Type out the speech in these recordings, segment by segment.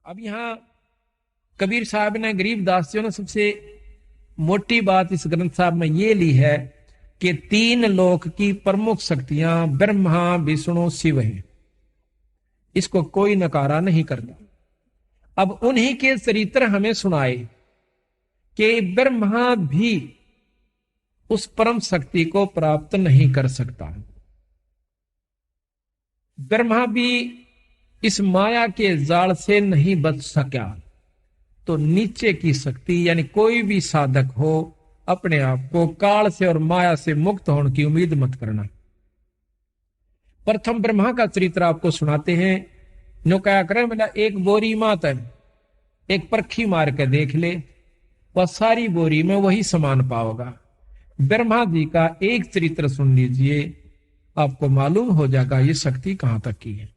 अब यहाँ कबीर साहब ने, गरीबदास जी ने सबसे मोटी बात इस ग्रंथ साहब में ये ली है कि तीन लोक की प्रमुख शक्तियां ब्रह्मा विष्णु शिव हैं। इसको कोई नकारा नहीं करता। अब उन्हीं के चरित्र हमें सुनाए कि ब्रह्मा भी उस परम शक्ति को प्राप्त नहीं कर सकता। ब्रह्मा भी इस माया के जाल से नहीं बच सका। तो नीचे की शक्ति यानी कोई भी साधक हो, अपने आप को काल से और माया से मुक्त होने की उम्मीद मत करना। प्रथम ब्रह्मा का चरित्र आपको सुनाते हैं। नो क्या करें, बोला एक बोरी मात है, एक परखी मार के देख ले, वह सारी बोरी में वही समान पाओगा। ब्रह्मा जी का एक चरित्र सुन लीजिए, आपको मालूम हो जाएगा ये शक्ति कहां तक की है।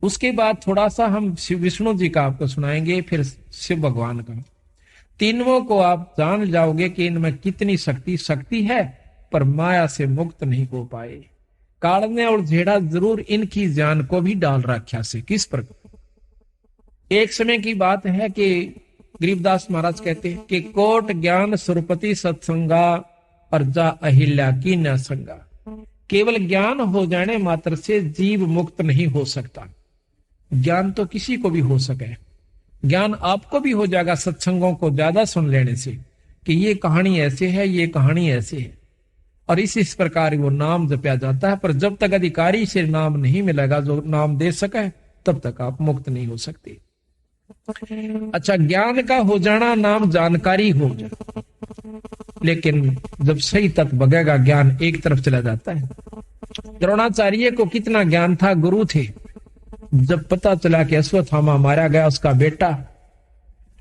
उसके बाद थोड़ा सा हम शिव विष्णु जी का आपको सुनाएंगे, फिर शिव भगवान का। तीनों को आप जान जाओगे कि इनमें कितनी शक्ति है, पर माया से मुक्त नहीं हो पाए। काल ने और झेड़ा जरूर इनकी जान को भी डाल रखा से। किस प्रकार? एक समय की बात है कि गरीबदास महाराज कहते हैं कि कोट ज्ञान सुरपति सत्संगा और जा अहिल्या की न संगा। केवल ज्ञान हो जाने मात्र से जीव मुक्त नहीं हो सकता। ज्ञान तो किसी को भी हो सके, ज्ञान आपको भी हो जाएगा सत्संगों को ज्यादा सुन लेने से, कि ये कहानी ऐसे है, ये कहानी ऐसे है, और इस प्रकार वो नाम जपया जाता है। पर जब तक अधिकारी से नाम नहीं मिलेगा जो नाम दे सके, तब तक आप मुक्त नहीं हो सकते। अच्छा, ज्ञान का हो जाना नाम जानकारी हो जाए, लेकिन जब सही तत्व बगेगा ज्ञान एक तरफ चला जाता है। द्रोणाचार्य को कितना ज्ञान था, गुरु थे। जब पता चला कि अश्वत्थामा मारा गया, उसका बेटा,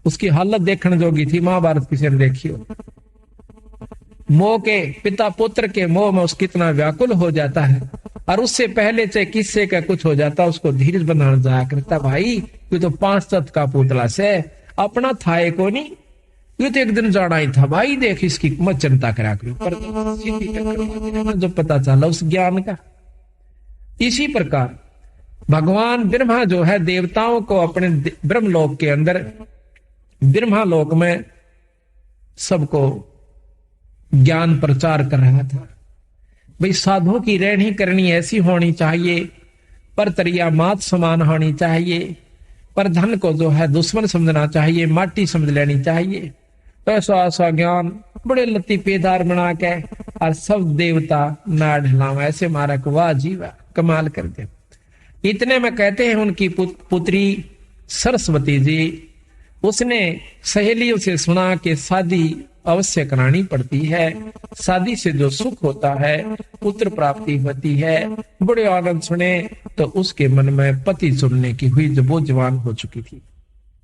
उसकी हालत देखने जोगी थी, महाभारत किसी ने देखी हो। मोह के, पिता पुत्र के मोह में उसको कितना व्याकुल हो जाता है, और उससे पहले चाहे किससे का कुछ हो जाता, उसको धीरज बनाना जाया करता। भाई ये तो 5 तत्व का पुतला से अपना था को नहीं, ये तो एक दिन जाना ही था। भाई देख इसकी मत चिंता करा करो, पर जो पता चला उस ज्ञान का। इसी प्रकार भगवान ब्रह्मा जो है, देवताओं को अपने ब्रह्मलोक के अंदर, ब्रह्मालोक में सबको ज्ञान प्रचार कर रहा था। भाई साधुओं की रहनी करनी ऐसी होनी चाहिए, पर तरिया मात समान होनी चाहिए, पर धन को जो है दुश्मन समझना चाहिए, माटी समझ लेनी चाहिए। ऐसा ऐसा ज्ञान बड़े लतीफेदार बना के और सब देवता ना ढलावा, ऐसे मारा को वाह जी वाह, कमाल कर दे। इतने में कहते हैं उनकी पुत्री सरस्वती जी, उसने सहेलियों से सुना कि शादी अवश्य करानी पड़ती है, शादी से जो सुख होता है, पुत्र प्राप्ति होती है। बड़े आनंद सुने तो उसके मन में पति चुनने की हुई, जब वो जवान हो चुकी थी।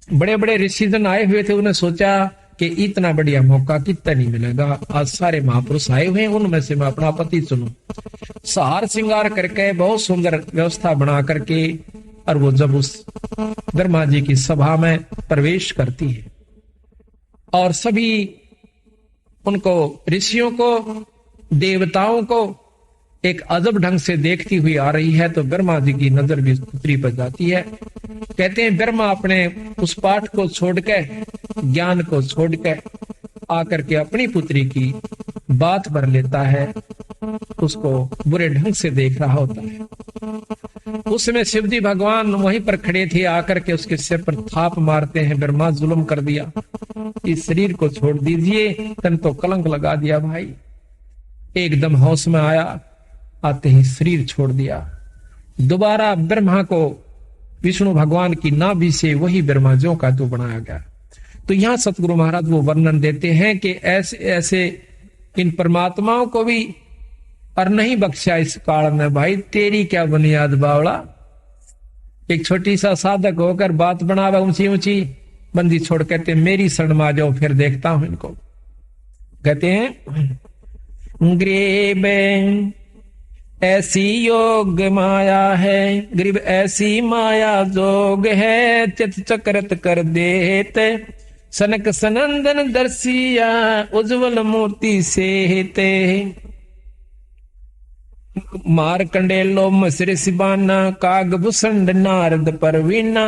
बड़े बड़े ऋषिजन आए हुए थे, उन्हें सोचा कि इतना बढ़िया मौका कितना नहीं मिलेगा, आज सारे महापुरुष आए हुए हैं, उनमें से मैं अपना पति चुनूं। सहार श्रृंगार करके बहुत सुंदर व्यवस्था बना करके, और वो जब उस ब्रह्मा जी की सभा में प्रवेश करती है और सभी उनको, ऋषियों को, देवताओं को एक अजब ढंग से देखती हुई आ रही है, तो ब्रह्मा जी की नजर भी पुत्री पर जाती है। कहते हैं ब्रह्मा अपने उस पाठ को छोड़ के, ज्ञान को छोड़ के आकर के अपनी पुत्री की बात भर लेता है, उसको बुरे ढंग से देख रहा होता है। उसमें शिवजी भगवान वहीं पर खड़े थे, आकर के उसके सिर पर थाप मारते हैं। ब्रह्मा जुल्म कर दिया, इस शरीर को छोड़ दीजिए, तन तो कलंक लगा दिया भाई। एकदम होश में आया, आते ही शरीर छोड़ दिया। दोबारा ब्रह्मा को विष्णु भगवान की नाभि से वही ब्रह्मा ज्यों का तो बनाया गया। तो यहां सतगुरु महाराज वो वर्णन देते हैं कि ऐसे ऐसे इन परमात्माओं को भी और नहीं बख्शा इस काल में। भाई तेरी क्या बुनियाद बावड़ा, एक छोटी सा साधक होकर बात बनावा ऊंची ऊंची, बंदी छोड़ कहते मेरी शरण में आ जाओ, फिर देखता हूं इनको। कहते हैं गरीब ऐसी योग माया है, गरीब ऐसी माया जोग है, चित चक्रत कर देते सनक सनंदन दर्शिया उज्जवल मूर्ति से हेते। मार कंडेलो मसरे सिबाना काग भुसंड नारद परवीना,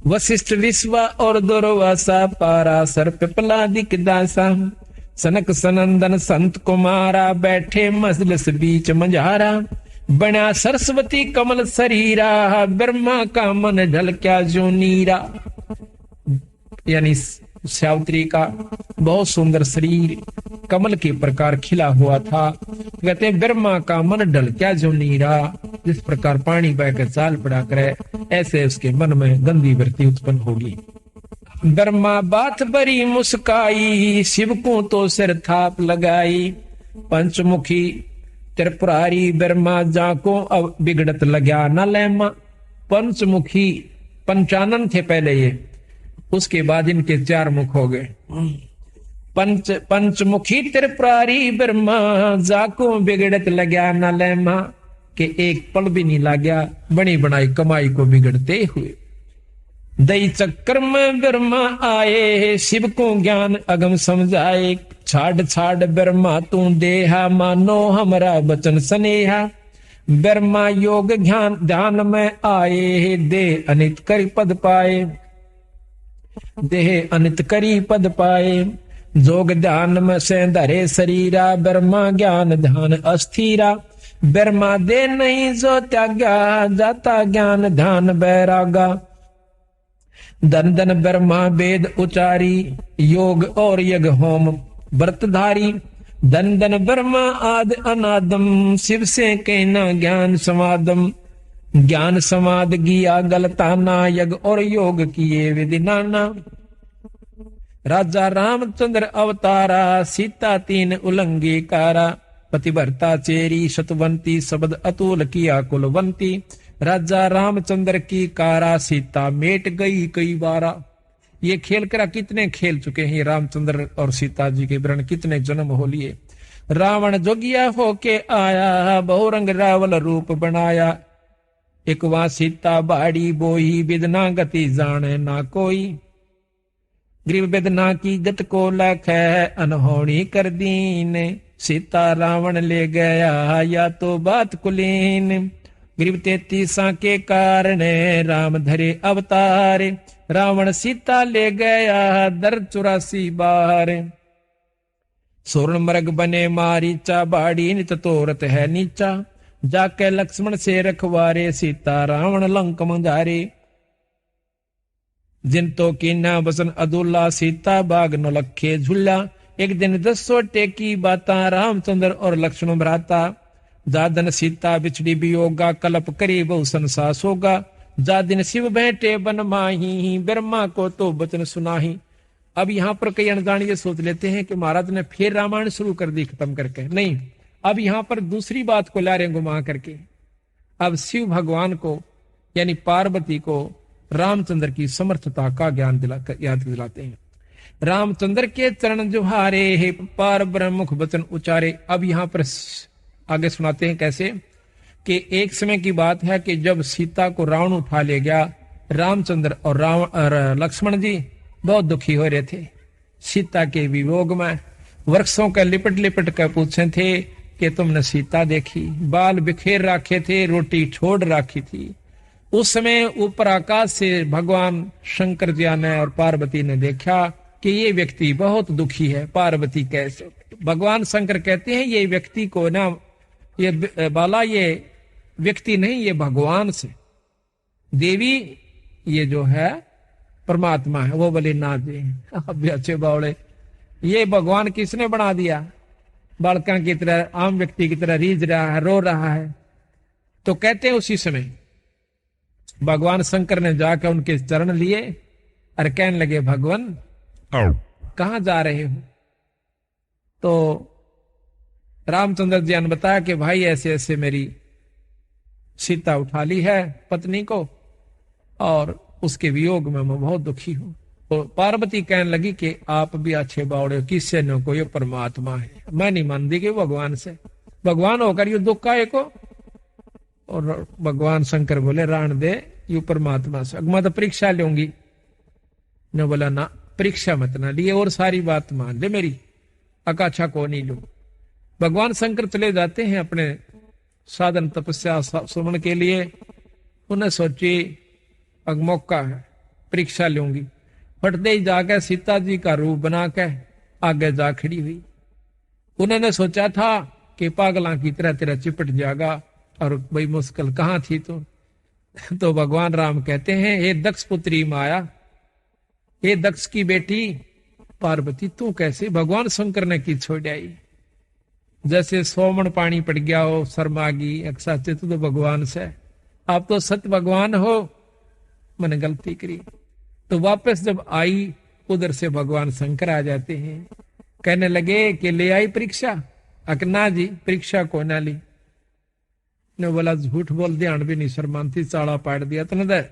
वशिष्ठ विश्वा और दुर्वासा पाराशर पिपलादिक दासा सनक सनंदन संत कुमारा बैठे मजलिस बीच मझारा बना सरस्वती कमल शरीरा ब्रह्मा का मन ढल क्या जो नीरा। यानी सावित्री का बहुत सुंदर शरीर कमल के प्रकार खिला हुआ था। कहते ब्रह्मा का मन ढल क्या जो नीरा, जिस प्रकार पानी बहकर चाल पड़ा करे ऐसे उसके मन में गंदी वृत्ति उत्पन्न होगी। ब्रह्मा बात बरी मुस्काई शिव को तो सिर थाप लगाई पंचमुखी त्रिपुरारी ब्रह्मा जाको अब बिगड़त लग्या न लेमा। पंचमुखी पंचानन थे पहले ये, उसके बाद इनके 4 मुख हो गए। पंचमुखी त्रिपुरारी ब्रह्मा जाको बिगड़त लग्या न लेमा के एक पल भी नहीं लाग्या बनी बनाई कमाई को बिगड़ते हुए। दई चक्कर में ब्रह्मा आए शिव को ज्ञान अगम समझाए छाड़ छाड़ ब्रह्मा तू देहा मानो हमरा बचन स्नेहा। ब्रह्मा योग ज्ञान ध्यान में आए दे अनित करी पद पाए देह अनित करी पद पाए। जोग ध्यान में से धरे शरीरा ब्रह्मा ज्ञान ध्यान अस्थिरा। ब्रह्मा दे नहीं जो त्यागा जाता ज्ञान ध्यान बैरागा। धन धन ब्रह्मा वेद उचारी योग और यज्ञ होम व्रतधारी। धन धन ब्रह्मा आद अनादम शिव से कहना ज्ञान समादम। ज्ञान समाद गिया गलताना यज्ञ और योग किए विधि नाना। राजा रामचंद्र अवतारा सीता 3 उलंगी कारा। पतिव्रता चेरी शतवंती शब्द अतुल किया कुलवंती। राजा रामचंद्र की कारा सीता मेट गई कई बारा। ये खेल करा कितने खेल चुके हैं रामचंद्र और सीता जी के वर्ण कितने जन्म हो लिए। रावण जोगिया होके आया बहुरंग रावल रूप बनाया। एक वहां सीता बाड़ी बोही बिदना गति जाने ना कोई। ग्रीव बिदना की गत को लख है अनहोनी कर दीन। सीता रावण ले गया या तो बात कुलीन। ग्रीव 33 के कारण राम धरे अवतार। रावण सीता ले गया दर 84 बार। सोरण मृग बने मारीचा बाड़ी नित तोरत है नीचा। जाके लक्ष्मण से रखवारे सीता रावण लंक मंजारे। जिन तो की ना बसन अदुल्ला सीता बाग न लखे झुल्ला। एक दिन 10 सोटे की बाता रामचंद्र और लक्ष्मण भ्राता। जादन सीता बिछड़ी वियोगा कलप करी बहु संसास होगा। जा दिन शिव बैठे बन माही ब्रह्मा को तो बचन सुनाही। अब यहाँ पर कई अनजान ये सोच लेते हैं कि महाराज ने फिर रामायण शुरू कर दी खत्म करके। नहीं, अब यहाँ पर दूसरी बात को ला रहे घुमा करके। अब शिव भगवान को यानी पार्वती को रामचंद्र की समर्थता का ज्ञान याद दिलाते हैं। रामचंद्र के चरण जुहारे हे पार ब्रह्म मुख वचन उचारे। अब यहाँ पर आगे सुनाते हैं कैसे कि एक समय की बात है कि जब सीता को रावण उठा ले गया। रामचंद्र और लक्ष्मण जी बहुत दुखी हो रहे थे सीता के वियोग में। वृक्षों का लिपट लिपट कर पूछे थे कि तुमने सीता देखी। बाल बिखेर रखे थे, रोटी छोड़ रखी थी। उस समय ऊपर आकाश से भगवान शंकर जी ने और पार्वती ने देखा कि ये व्यक्ति बहुत दुखी है। पार्वती कैसे? भगवान शंकर कहते हैं ये व्यक्ति को ना ये बाला ये व्यक्ति नहीं, ये भगवान से देवी ये जो है परमात्मा है। वो बोले ना जी अब अच्छे बावड़े ये भगवान किसने बना दिया? बालका की तरह आम व्यक्ति की तरह रीझ रहा है, रो रहा है। तो कहते हैं उसी समय भगवान शंकर ने जाकर उनके चरण लिए और कहने लगे भगवान कहां जा रहे हो? तो रामचंद्र जी ने बताया कि भाई ऐसे ऐसे मेरी सीता उठा ली है पत्नी को और उसके वियोग में मैं बहुत दुखी हूं। तो पार्वती कहने लगी कि आप भी अच्छे बावड़े हो, किससे न को ये परमात्मा है। मैं नहीं मानती कि भगवान से, भगवान होकर यू दुख का एको। और भगवान शंकर बोले राण दे यू परमात्मा से मैं तो परीक्षा लूंगी। ने बोला ना परीक्षा मत ना लिए और सारी बात मान ले मेरी, अकाछा को नहीं लू। भगवान शंकर चले जाते हैं अपने साधन तपस्या श्रवण के लिए। उन्हें सोची अब मौका है, परीक्षा लूंगी। फटते ही जाकर सीता जी का रूप बना के आगे जा खड़ी हुई। उन्होंने सोचा था कि पागला की तरह तेरा चिपट जाएगा, और बड़ी मुश्किल कहाँ थी तो भगवान राम कहते हैं, हे दक्ष पुत्री माया, हे दक्ष की बेटी पार्वती, तू कैसे भगवान शंकर ने की छोड़ आई। जैसे सोमन पानी पड़ गया हो, शर्मागी अक्षाचे तो भगवान से, आप तो सत्य भगवान हो, मैंने गलती करी। तो वापस जब आई, उधर से भगवान शंकर आ जाते हैं, कहने लगे कि ले आई परीक्षा। अकना जी परीक्षा को ना ली। ने बोला झूठ बोल, ध्यान भी नहीं शर्मांती, चाड़ा पाट दिया तने।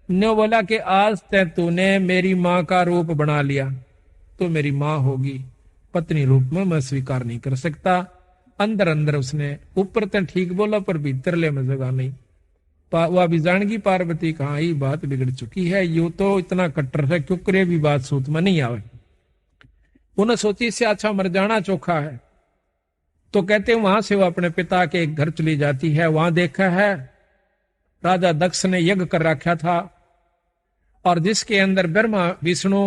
ने बोला कि आज तूने मेरी माँ का रूप बना लिया, तो मेरी माँ होगी, पत्नी रूप में मैं स्वीकार नहीं कर सकता। अंदर अंदर उसने ऊपर तो ठीक बोला, पर भीतर ले में जगह नहीं। वह भी जानगी पार्वती, कहा ही बात बिगड़ चुकी है, यू तो इतना कट्टर है, क्यों करे भी बात सूत में नहीं आवे। उन्हें सोची इससे अच्छा मर जाना चोखा है। तो कहते वहां से वो अपने पिता के घर चली जाती है। वहां देखा है राजा दक्ष ने यज्ञ कर रखा था, और जिसके अंदर ब्रह्मा विष्णु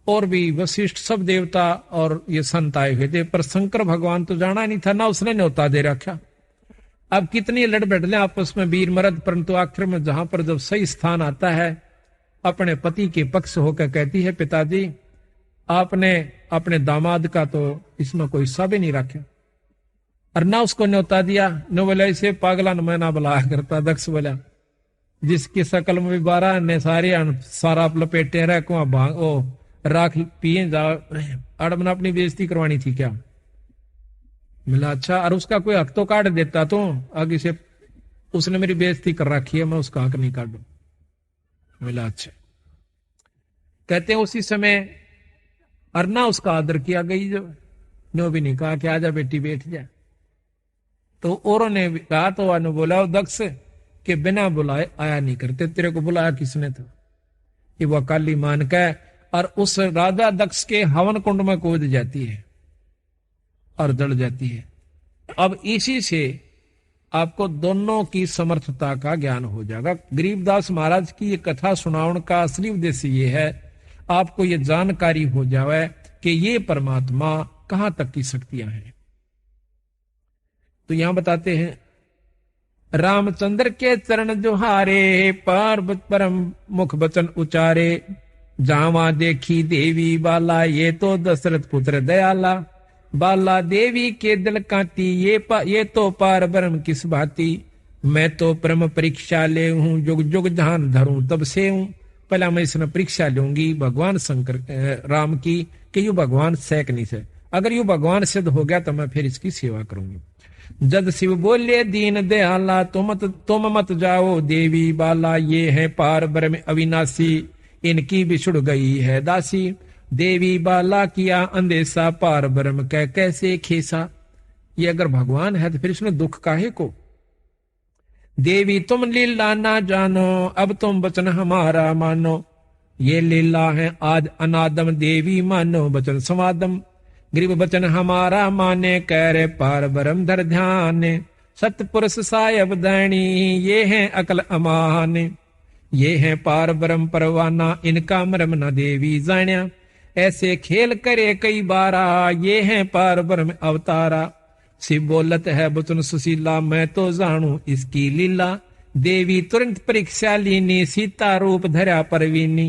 और भी वशिष्ठ सब देवता और ये संत आए हुए थे, पर शंकर भगवान तो जाना नहीं था ना, उसने न्योता दे रखा। अब कितनी लड़ बैठले आपस में वीर मर्द, परंतु आखिर में जहां पर जब सही स्थान आता है, अपने पति के पक्ष होकर कहती है, पिताजी आपने अपने दामाद का तो इसमें कोई हिस्सा भी नहीं रखा, और ना उसको न्योता दिया। न बोला इसे पागला न मैं ना बुलाया करता। दक्ष बोला जिसकी शकल में भी 12 ने सारा लपेटे रह को भांग ओ राख पिए जा, अड़मना अपनी बेइज्जती करवानी थी क्या। मिला अच्छा, और उसका कोई हक तो काट देता, तो आगे से उसने मेरी बेइज्जती कर रखी है, मैं उसका हक नहीं काटू। मिला अच्छा। कहते हैं उसी समय अरना उसका आदर किया गई, जो नो भी नहीं कहा कि आजा बेटी बैठ जा। तो औरों ने कहा, तो वह बोला दक्ष के बिना बुलाए आया नहीं करते, तेरे को बुलाया किसने था। ये वह काली मान के और उस राजा दक्ष के हवन कुंड में कूद जाती है और जड़ जाती है। अब इसी से आपको दोनों की समर्थता का ज्ञान हो जाएगा। गरीबदास महाराज की ये कथा सुनाउन का असली उद्देश्य ये है, आपको ये जानकारी हो जाए कि ये परमात्मा कहां तक की शक्तियां हैं। तो यहां बताते हैं, रामचंद्र के चरण जोहारे, पार्वत परम मुख बचन उचारे, जावा देखी देवी बाला, ये तो दशरथ पुत्र दयाला, बाला देवी के दिल कांती, ये तो पार ब्रह्म किस भांति, मैं तो परम परीक्षा ले हूं, जुग जुग ध्यान धरूं तब से हूं। पहला मैं इसमें परीक्षा लूंगी भगवान शंकर राम की, कि यू भगवान सैक नहीं से, अगर यू भगवान सिद्ध हो गया तो मैं फिर इसकी सेवा करूंगी। जद शिव बोले दीन दयाला, तुम मत जाओ देवी बाला, ये है पार ब्रह्म अविनाशी, इनकी बिछुड़ गई है दासी, देवी बाला किया अंदेशा, पार ब्रह्म कह कैसे खेसा। ये अगर भगवान है तो फिर इसमें दुख काहे को। देवी तुम लीला ना जानो, अब तुम वचन हमारा मानो, ये लीला है आज अनादम, देवी मानो वचन समादम, गरीब वचन हमारा माने, कह रे पार ब्रह्म धर ध्यान, सतपुरुष सायब दैनी, ये है अकल अमान, ये है पार ब्रह्म परवाना, इनका मरम न देवी जान्या, ऐसे खेल करे कई बारा, ये है पार ब्रह्म अवतारा, शिव बोलत है वचन सुशीला, मैं तो जानू इसकी लीला, देवी तुरंत परीक्षा लीनी, सीता रूप धरा परवीनी,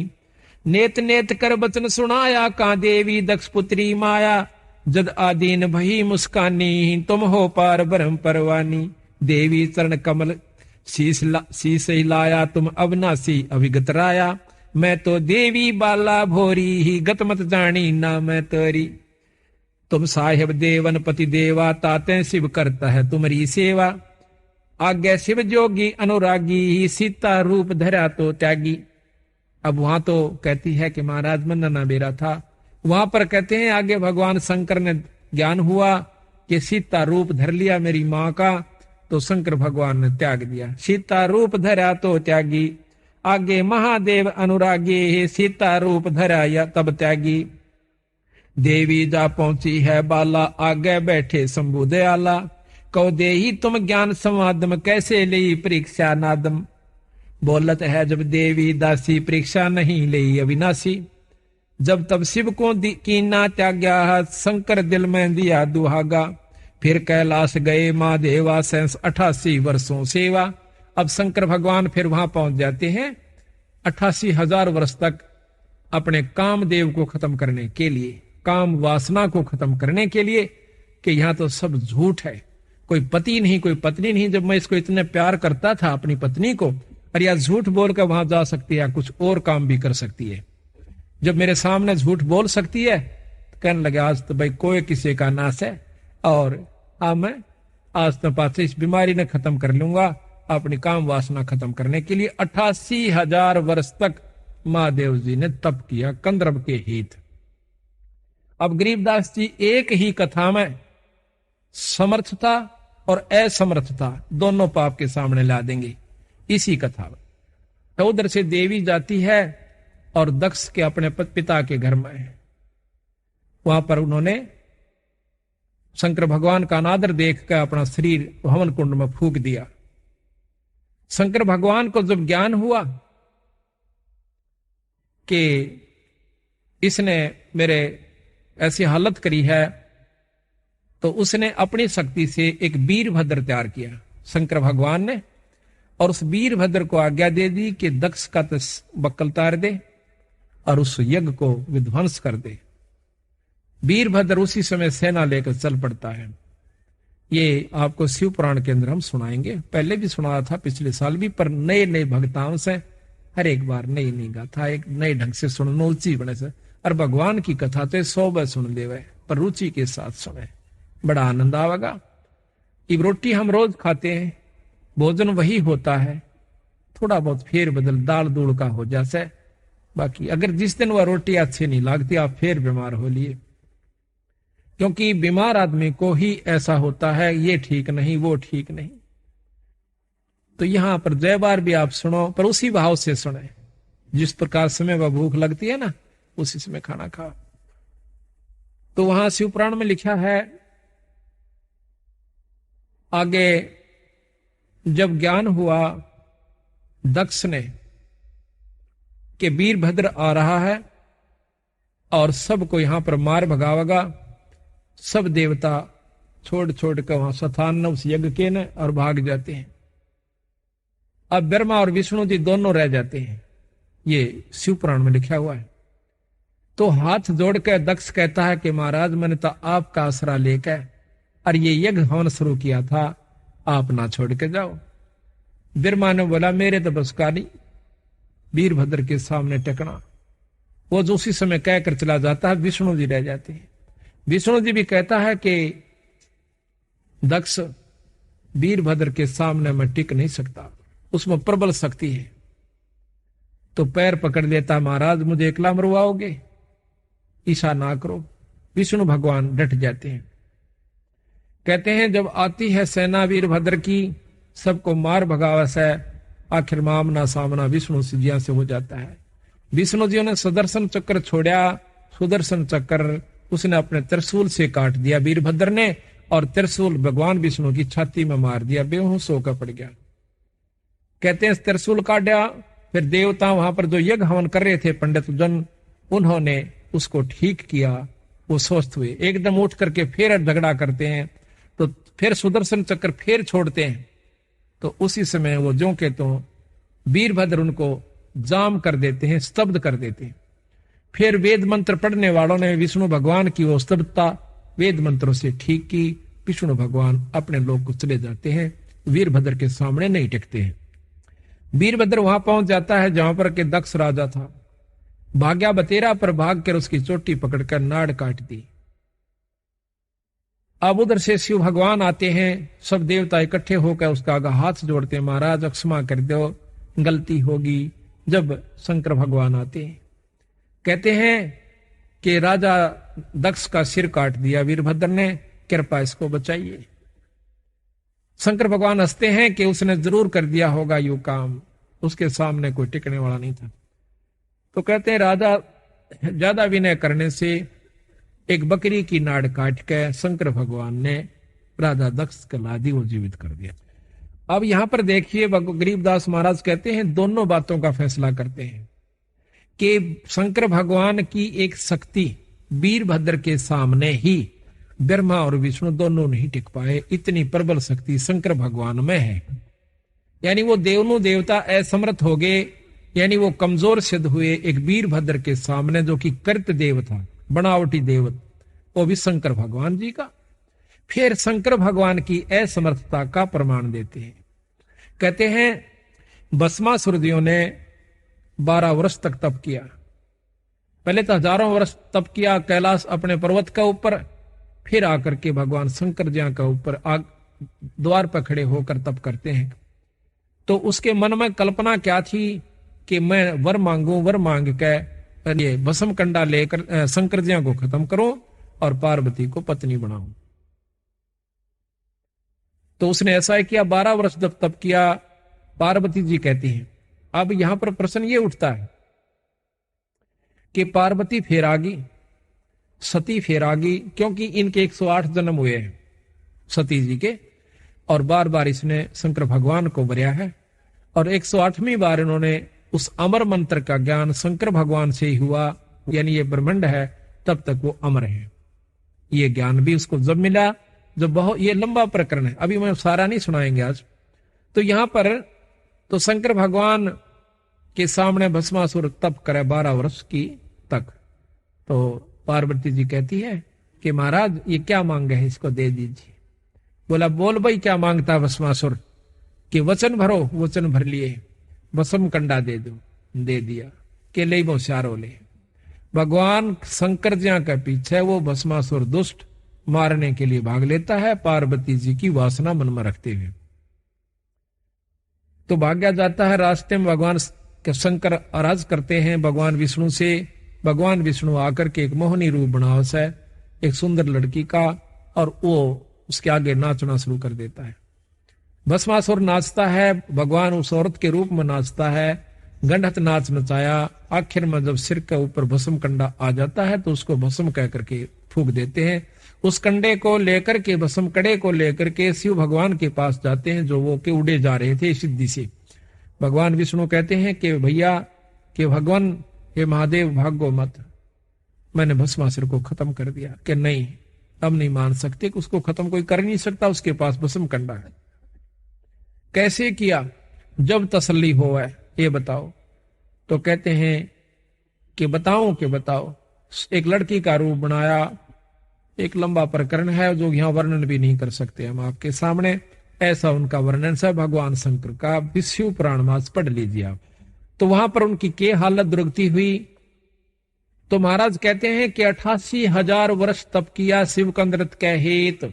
नेत नेत कर वचन सुनाया, का देवी दक्ष पुत्री माया, जद आदीन भई मुस्कानी, तुम हो पार ब्रह्म परवानी, देवी चरण कमल शीश हिलाया, तुम अविनाशी अभिगत राया, मैं तो देवी बाला भोरी ही, गत मत जानी ना मैं तोरी, तुम साहेब देवन पति देवा, ताते शिव करता है तुम्हारी सेवा, आज्ञा शिव जोगी अनुरागी, सीता रूप धरा तो त्यागी। अब वहां तो कहती है कि महाराज मन ना बेरा था, वहां पर कहते हैं आगे भगवान शंकर ने ज्ञान हुआ कि सीता रूप धर लिया मेरी मां का, तो शंकर भगवान ने त्याग दिया, सीता रूप धरा तो त्यागी, आगे महादेव अनुरागी, सीता रूप धरा या तब त्यागी, देवी जा पहुंची है बाला, आगे बैठे शंभु दयाला, कहो दे ही तुम ज्ञान समादम, कैसे ली परीक्षा नादम, बोलत है जब देवी दासी, परीक्षा नहीं ले अविनाशी। जब तब शिव को कीना त्याग्या, शंकर दिल में दिया दुहागा। फिर कैलाश गए महादेवा, 88 वर्षों सेवा। अब शंकर भगवान फिर वहां पहुंच जाते हैं 88,000 वर्ष तक अपने कामदेव को खत्म करने के लिए, काम वासना को खत्म करने के लिए, कि यहां तो सब झूठ है, कोई पति नहीं, कोई पत्नी नहीं। जब मैं इसको इतने प्यार करता था अपनी पत्नी को, और यह झूठ बोलकर वहां जा सकती है, कुछ और काम भी कर सकती है। जब मेरे सामने झूठ बोल सकती है, तो कहने लगे आज तो भाई कोई किसी का नाश है, और मैं आज तो पास इस बीमारी ने खत्म कर लूंगा, अपनी काम वासना खत्म करने के लिए 88,000 वर्ष तक महादेव जी ने तप किया कंदर्प के हित। अब गरीबदास जी एक ही कथा में समर्थता और असमर्थता दोनों पाप के सामने ला देंगे इसी कथा में। तो उधर से देवी जाती है और दक्ष के अपने पिता के घर में है, वहां पर उन्होंने शंकर भगवान का अनादर देखकर अपना शरीर हवन कुंड में फूंक दिया। शंकर भगवान को जब ज्ञान हुआ कि इसने मेरे ऐसी हालत करी है, तो उसने अपनी शक्ति से एक वीरभद्र तैयार किया शंकर भगवान ने, और उस वीरभद्र को आज्ञा दे दी कि दक्ष का बक्कल तार दे और उस यज्ञ को विध्वंस कर दे। वीरभद्र उसी समय सेना लेकर चल पड़ता है। ये आपको शिव पुराण के अंदर हम सुनाएंगे, पहले भी सुनाया था पिछले साल भी, पर नए नए भक्ताओं से हर एक बार नई नई गाथा एक नए ढंग से सुनना रुचि बने से। और भगवान की कथा तो 100 बार सुन लेवे, पर रुचि के साथ सुने, बड़ा आनंद आवेगा। ये रोटी हम रोज खाते हैं, भोजन वही होता है, थोड़ा बहुत फेर बदल दाल दूड़ का हो जाए, बाकी अगर जिस दिन वह रोटी अच्छी नहीं लगती आप फिर बीमार हो लिए, क्योंकि बीमार आदमी को ही ऐसा होता है, ये ठीक नहीं वो ठीक नहीं। तो यहां पर जय बार भी आप सुनो, पर उसी भाव से सुने जिस प्रकार समय वह भूख लगती है ना, उसी समय खाना खाओ। तो वहां शिव पुराण में लिखा है आगे, जब ज्ञान हुआ दक्ष ने कि वीरभद्र आ रहा है और सबको यहां पर मार भगावेगा, सब देवता छोड़ छोड़ कर वहां स्थान उस यज्ञ के न और भाग जाते हैं। अब ब्रह्मा और विष्णु जी दोनों रह जाते हैं, ये शिव पुराण में लिखा हुआ है। तो हाथ जोड़कर दक्ष कहता है कि महाराज मैंने तो आपका आसरा लेकर और ये यज्ञ हवन शुरू किया था, आप ना छोड़ के जाओ। ब्रह्मा ने बोला मेरे तो बस का नहीं वीरभद्र के सामने टेकना। वो जो उसी समय कहकर चला जाता है, विष्णु जी रह जाते हैं। विष्णु जी भी कहता है कि दक्ष वीरभद्र के सामने मैं टिक नहीं सकता, उसमें प्रबल शक्ति है। तो पैर पकड़ लेता, महाराज मुझे एकला मरवाओगे, ईसा ना करो। विष्णु भगवान डट जाते हैं, कहते हैं जब आती है सेना वीरभद्र की, सबको मार भगावा से आखिर मामना सामना विष्णु जी से हो जाता है। विष्णु जी ने सुदर्शन चक्र छोड़ा, सुदर्शन चक्र उसने अपने त्रिशूल से काट दिया वीरभद्र ने, और त्रिशूल भगवान विष्णु की छाती में मार दिया, बेहोश होकर पड़ गया। कहते हैं त्रिशूल काटा, फिर देवता वहां पर जो यज्ञ हवन कर रहे थे पंडित जन, उन्होंने उसको ठीक किया, वो स्वस्थ हुए। एकदम उठ करके फिर झगड़ा करते हैं, तो फिर सुदर्शन चक्र फिर छोड़ते हैं, तो उसी समय वो जो के तो वीरभद्र उनको जाम कर देते हैं, स्तब्ध कर देते हैं। फिर वेद मंत्र पढ़ने वालों ने विष्णु भगवान की वो स्तब्धता वेद मंत्रों से ठीक की। विष्णु भगवान अपने लोक को चले जाते हैं, वीरभद्र के सामने नहीं टिकते हैं। वीरभद्र वहां पहुंच जाता है जहां पर के दक्ष राजा था, भाग्या बतेरा पर भाग कर उसकी चोटी पकड़कर नाड़ काट दी। अब उधर से शिव भगवान आते हैं, सब देवता इकट्ठे होकर उसका आगे हाथ जोड़ते हैं, महाराज क्षमा कर दो, गलती होगी। जब शंकर भगवान आते हैं, कहते हैं कि राजा दक्ष का सिर काट दिया वीरभद्र ने, कृपा इसको बचाइए। शंकर भगवान हंसते हैं कि उसने जरूर कर दिया होगा यू काम, उसके सामने कोई टिकने वाला नहीं था। तो कहते हैं राजा ज्यादा विनय करने से एक बकरी की नाड़ काट के शंकर भगवान ने राजा दक्ष का लादी को जीवित कर दिया। अब यहां पर देखिए गरीबदास महाराज कहते हैं दोनों बातों का फैसला करते हैं कि शंकर भगवान की एक शक्ति वीरभद्र के सामने ही ब्रह्मा और विष्णु दोनों नहीं टिक पाए। इतनी प्रबल शक्ति शंकर भगवान में है, यानी वो दोनों देवता असमर्थ हो गए, यानी वो कमजोर सिद्ध हुए एक वीरभद्र के सामने, जो कि कृत देव था, बनावटी देव, वो भी शंकर भगवान जी का। फिर शंकर भगवान की असमर्थता का प्रमाण देते हैं। कहते हैं भस्मासुरदियों ने 12 वर्ष तक तप किया। पहले तो हजारों वर्ष तप किया कैलाश अपने पर्वत का ऊपर, फिर आकर के भगवान शंकर जी का ऊपर द्वार पर खड़े होकर तप करते हैं। तो उसके मन में कल्पना क्या थी कि मैं वर मांगू, वर मांग के ये भस्म कंडा लेकर शंकर जी को खत्म करूं और पार्वती को पत्नी बनाऊं। तो उसने ऐसा ही किया, 12 वर्ष जब तप किया। पार्वती जी कहती हैं, अब यहां पर प्रश्न ये उठता है कि पार्वती फेरागी, सती फेरागी, क्योंकि इनके 108 जन्म हुए हैं सती जी के, और बार बार इसने शंकर भगवान को वरया है, और 108वीं बार इन्होंने उस अमर मंत्र का ज्ञान शंकर भगवान से ही हुआ, यानी ये ब्रह्मांड है, तब तक वो अमर है। ये ज्ञान भी उसको जब मिला, जो बहुत ये लंबा प्रकरण है, अभी मैं सारा नहीं सुनाएंगे आज। तो यहां पर तो शंकर भगवान के सामने भस्मासुर तप करे 12 वर्ष की तक। तो पार्वती जी कहती है कि महाराज ये क्या मांगे है, इसको दे दीजिए। बोला बोल भाई क्या मांगता है भस्मासुर, कि वचन भरो, वचन भर लिए, भस्म कंडा दे दो, दे दिया। के ले वो श्यारो ले। भगवान शंकर जी के पीछे वो भस्मासुर दुष्ट मारने के लिए भाग लेता है, पार्वती जी की वासना मन में रखते हुए। तो भाग्या जाता है, रास्ते में भगवान शंकर आराज करते हैं भगवान विष्णु से। भगवान विष्णु आकर के एक मोहनी रूप बनावस है एक सुंदर लड़की का, और वो उसके आगे नाचना शुरू कर देता है। भस्मासुर नाचता है, भगवान उस औरत के रूप में नाचता है, गंडत नाच नचाया। आखिर में जब सिर के ऊपर भस्म कंडा आ जाता है तो उसको भस्म कह करके फूंक देते हैं। उस कंडे को लेकर के, भस्म कड़े को लेकर के शिव भगवान के पास जाते हैं, जो वो के उड़े जा रहे थे सिद्धि से। भगवान विष्णु कहते हैं कि भैया, कि भगवान हे महादेव भागो मत, मैंने भस्मासुर को खत्म कर दिया। कि नहीं, अब नहीं मान सकते कि उसको खत्म कोई कर नहीं सकता, उसके पास भस्म कंडा है। कैसे किया, जब तसल्ली हो ये बताओ। तो कहते हैं कि बताओ। एक लड़की का रूप बनाया, एक लंबा प्रकरण है जो यहां वर्णन भी नहीं कर सकते हम आपके सामने। ऐसा उनका वर्णन है भगवान शंकर का, विष्णु पुराण मास पढ़ लीजिए आप। तो वहां पर उनकी के हालत दुर्गति हुई। तो महाराज कहते हैं कि 88,000 वर्ष तप किया शिव कंदरत के हेत,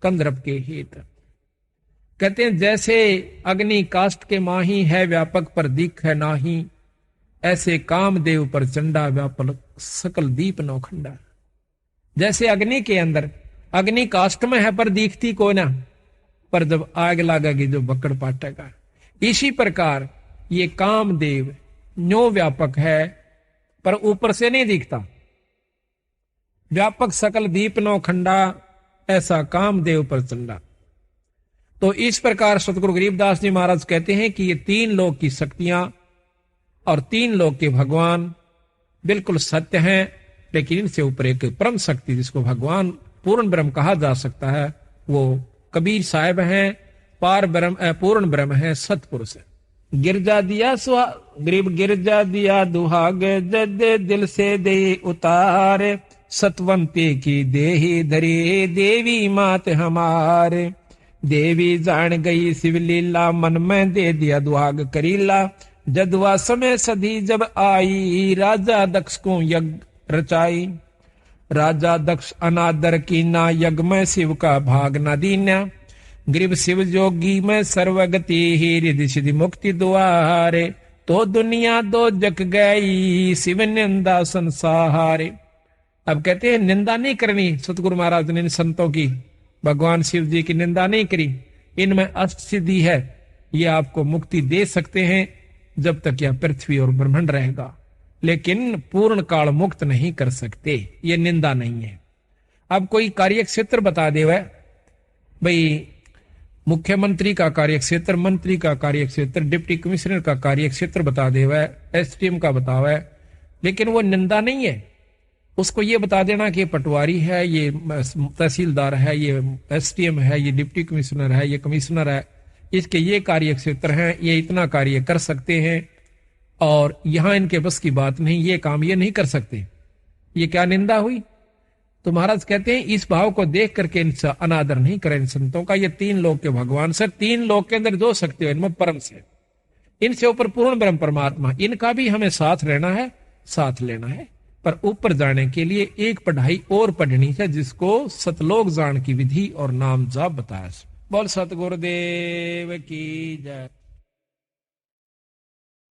कंदरप के हेत। कहते हैं जैसे अग्नि काष्ठ के माही है, व्यापक पर दिख है नाही, ऐसे कामदेव पर चंडा, व्यापक सकल दीप नौखंडा। जैसे अग्नि के अंदर, अग्नि काष्ठ में है पर दिखती को ना, पर जब आग लागेगी जो बकड़ पाटेगा। इसी प्रकार ये कामदेव न्यो व्यापक है पर ऊपर से नहीं दिखता, व्यापक सकल दीप नौखंडा, ऐसा कामदेव पर चंडा। तो इस प्रकार सतगुरु गरीबदास जी महाराज कहते हैं कि ये 3 लोक की शक्तियां और 3 लोक के भगवान बिल्कुल सत्य हैं, लेकिन इनसे ऊपर एक परम शक्ति जिसको भगवान पूर्ण ब्रह्म कहा जा सकता है, वो कबीर साहब हैं, पार ब्रह्म, पूर्ण ब्रह्म है, सतपुरुष है। गिरजा दिया गरीब गिरजा दिया दुहाग, जद दिल से दे उतारे, सतवंती की देही धरी, देवी मात हमारे। देवी जान गई शिवलीला, मन में दे दिया दुहाग करीला, जदवा समय सदी जब आई, राजा दक्ष को यज्ञ रचाई। राजा दक्ष अनादर की ना, यज्ञ में शिव का भाग न दीना, गरीब शिव जोगी में सर्वगति ही, रिधि सिद्धि मुक्ति द्वारे, तो दुनिया दो जग गई, शिव निंदा संसारे। अब कहते हैं निंदा नहीं करनी, सतगुरु महाराज ने संतों की, भगवान शिव जी की निंदा नहीं करी, इनमें अष्ट सिद्धि है, ये आपको मुक्ति दे सकते हैं जब तक यह पृथ्वी और ब्रह्मांड रहेगा, लेकिन पूर्ण काल मुक्त नहीं कर सकते, ये निंदा नहीं है। अब कोई कार्य क्षेत्र बता दे भाई, मुख्यमंत्री का कार्यक्षेत्र, मंत्री का कार्यक्षेत्र, डिप्टी कमिश्नर का कार्यक्षेत्र बता देवा है, एसडीएम का बतावा है, लेकिन वो निंदा नहीं है। उसको ये बता देना कि ये पटवारी है, ये तहसीलदार है, ये एसडीएम है, ये डिप्टी कमिश्नर है, ये कमिश्नर है, इसके ये कार्यक्षेत्र हैं, ये इतना कार्य कर सकते हैं और यहां इनके बस की बात नहीं, ये काम ये नहीं कर सकते। ये क्या निंदा हुई? तो महाराज कहते हैं इस भाव को देख करके इनसे अनादर नहीं करें इन संतों का। ये तीन लोक के भगवान सर, तीन लोक के अंदर दो शक्ति हो, इनमें परम से, इनसे ऊपर पूर्ण ब्रह्म परमात्मा, इनका भी हमें साथ रहना है, साथ लेना है। पर ऊपर जाने के लिए एक पढ़ाई और पढ़नी है, जिसको सतलोक जान की विधि और नाम जाप बताया। बोल सतगुरुदेव की जय।